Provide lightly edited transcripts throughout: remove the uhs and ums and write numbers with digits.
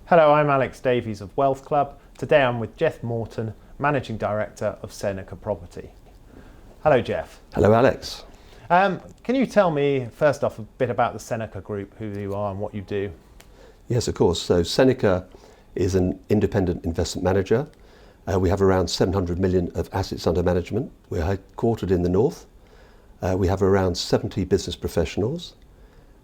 Hello, I'm Alex Davies of Wealth Club. Today I'm with Jeff Morton, Managing Director of Seneca Property. Hello, Jeff. Hello, Alex. Can you tell me, first off, a bit about the Seneca Group, who you are and what you do? Yes, of course. So Seneca is an independent investment manager. We have around 700 million of assets under management. We're headquartered in the north. We have around 70 business professionals,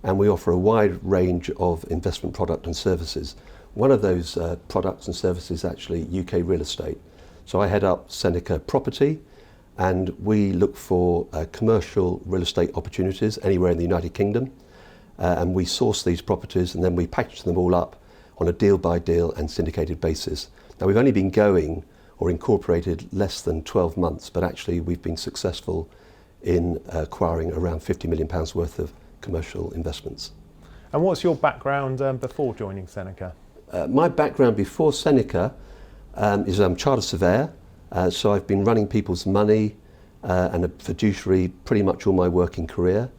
and we offer a wide range of investment product and services. One of those products and services is actually UK real estate. So I head up Seneca Property, and we look for commercial real estate opportunities anywhere in the United Kingdom. And we source these properties and then we package them all up on a deal by deal and syndicated basis. Now, we've only been going or incorporated less than 12 months, but actually we've been successful in acquiring around £50 million worth of commercial investments. And what's your background before joining Seneca? My background before Seneca is I'm a chartered surveyor, so I've been running people's money and a fiduciary pretty much all my working career.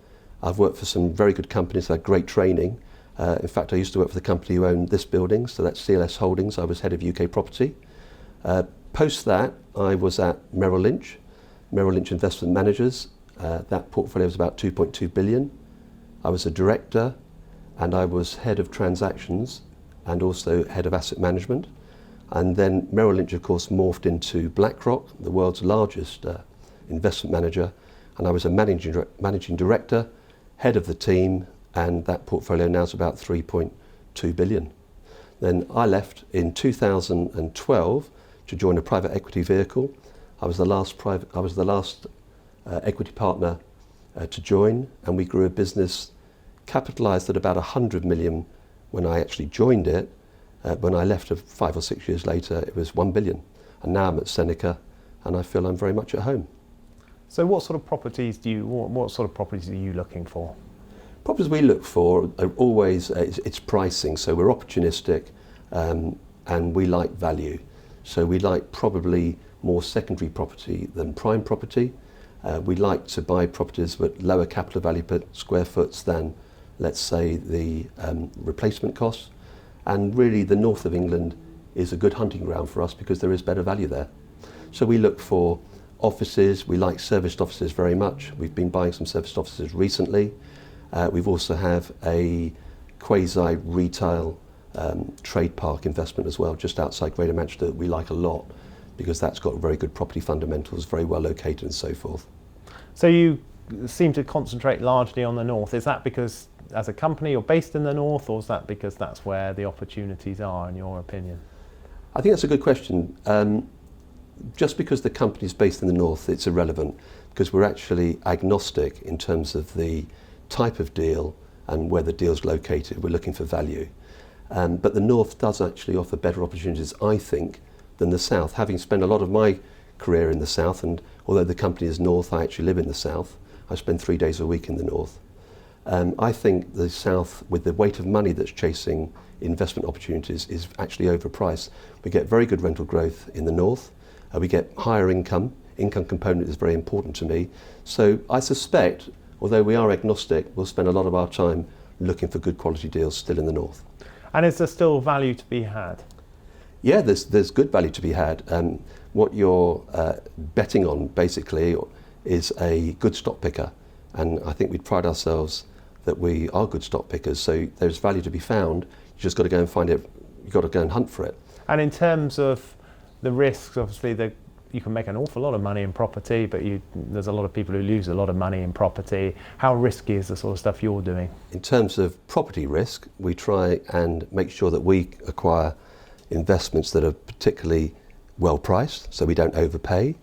I've worked for some very good companies, had great training. In fact, I used to work for the company who owned this building, so that's CLS Holdings. I was head of UK Property. Post that, I was at Merrill Lynch Investment Managers. That portfolio was about 2.2 billion. I was a director and I was head of transactions and also head of asset management. And then Merrill Lynch, of course, morphed into BlackRock, the world's largest investment manager. And I was a managing director, head of the team, and that portfolio now is about 3.2 billion. Then I left in 2012 to join a private equity vehicle. I was the last equity partner to join, and we grew a business capitalised at about 100 million when I actually joined it. When I left 5 or 6 years later, it was 1 billion. And now I'm at Seneca, and I feel I'm very much at home. So what sort of properties are you looking for? Properties we look for are always, it's pricing, so we're opportunistic and we like value. So we like probably more secondary property than prime property. We like to buy properties with lower capital value per square foot than, let's say, the replacement costs. And really the north of England is a good hunting ground for us because there is better value there. So we look for offices. We like serviced offices very much. We've been buying some serviced offices recently. We've also have a quasi retail trade park investment as well, just outside Greater Manchester, that we like a lot because that's got very good property fundamentals, very well located and so forth. So you seem to concentrate largely on the north. Is that because as a company you're based in the north, or is that because that's where the opportunities are, in your opinion? I think that's a good question. Just because the company is based in the north, it's irrelevant because we're actually agnostic in terms of the type of deal and where the deal's located. We're looking for value. But the north does actually offer better opportunities, I think, than the south. Having spent a lot of my career in the south, and although the company is north, I actually live in the south. I spend 3 days a week in the north. I think the south, with the weight of money that's chasing investment opportunities, is actually overpriced. We get very good rental growth in the north. We get higher income. Income component is very important to me. So I suspect, although we are agnostic, we'll spend a lot of our time looking for good quality deals still in the north. And is there still value to be had? Yeah, there's good value to be had. What you're betting on basically is a good stock picker, and I think we pride ourselves that we are good stock pickers. So there's value to be found. You just got to go and find it. You've got to go and hunt for it. And in terms of the risks, obviously you can make an awful lot of money in property, but there's a lot of people who lose a lot of money in property. How risky is the sort of stuff you're doing? In terms of property risk, we try and make sure that we acquire investments that are particularly well priced, so we don't overpay.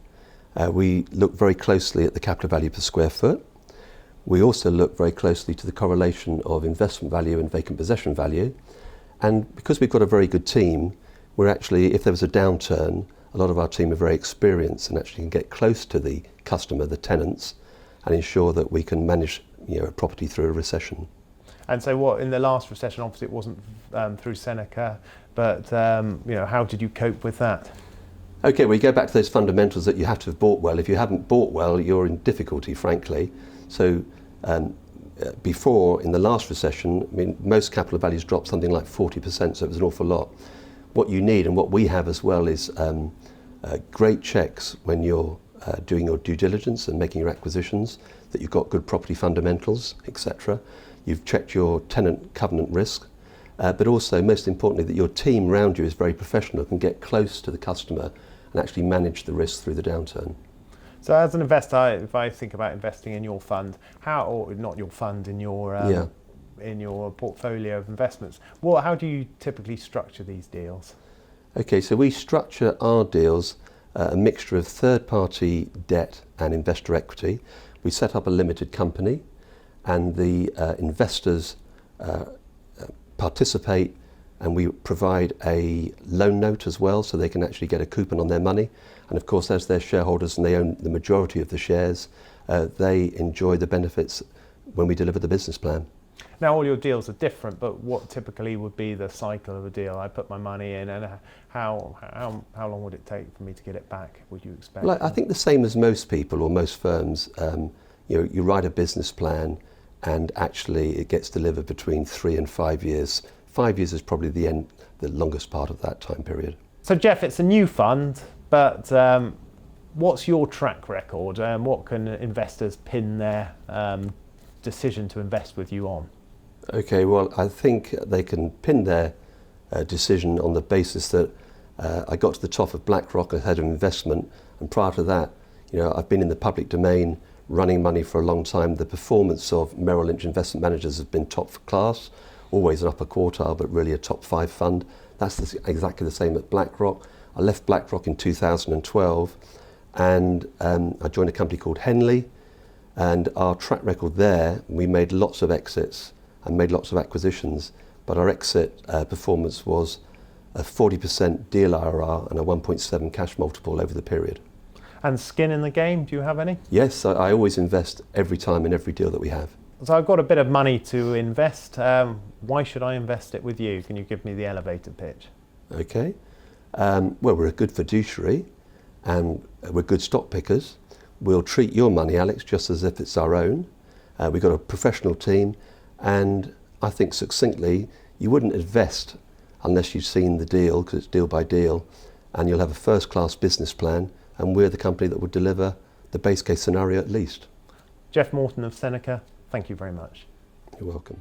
We look very closely at the capital value per square foot. We also look very closely to the correlation of investment value and vacant possession value. And because we've got a very good team, we're actually, if there was a downturn, a lot of our team are very experienced and actually can get close to the customer, the tenants, and ensure that we can manage a property through a recession. And so in the last recession, obviously it wasn't through Seneca, but how did you cope with that? Okay, we go back to those fundamentals that you have to have bought well. If you haven't bought well, you're in difficulty, frankly. So before, in the last recession, I mean, most capital values dropped something like 40%, so it was an awful lot. What you need, and what we have as well, is great checks when you're doing your due diligence and making your acquisitions, that you've got good property fundamentals, etc. You've checked your tenant covenant risk, but also, most importantly, that your team around you is very professional, can get close to the customer and actually manage the risk through the downturn. So as an investor, if I think about investing in your fund, or not your fund, in your portfolio of investments, how do you typically structure these deals? Okay, so we structure our deals a mixture of third-party debt and investor equity. We set up a limited company, and the investors participate, and we provide a loan note as well, so they can actually get a coupon on their money. And of course, as they're shareholders and they own the majority of the shares, they enjoy the benefits when we deliver the business plan. Now, all your deals are different, but what typically would be the cycle of a deal? I put my money in, and how long would it take for me to get it back, would you expect? Well, I think the same as most people or most firms. You write a business plan, and actually it gets delivered between 3 and 5 years. 5 years is probably the longest part of that time period. So Jeff, it's a new fund, but what's your track record? What can investors pin their decision to invest with you on? Okay, well, I think they can pin their decision on the basis that I got to the top of BlackRock as head of investment, and prior to that, I've been in the public domain running money for a long time. The performance of Merrill Lynch investment managers has been top class, always an upper quartile, but really a top 5 fund. That's exactly the same at BlackRock. I left BlackRock in 2012, and I joined a company called Henley, and our track record there, we made lots of exits and made lots of acquisitions, but our exit performance was a 40% deal IRR and a 1.7 cash multiple over the period. And skin in the game, do you have any? Yes, I always invest every time in every deal that we have. So I've got a bit of money to invest. Why should I invest it with you? Can you give me the elevator pitch? Okay. Well, we're a good fiduciary, and we're good stock pickers. We'll treat your money, Alex, just as if it's our own. We've got a professional team, and I think succinctly, you wouldn't invest unless you've seen the deal, because it's deal by deal, and you'll have a first-class business plan, and we're the company that would deliver the base case scenario at least. Jeff Morton of Seneca, thank you very much. You're welcome.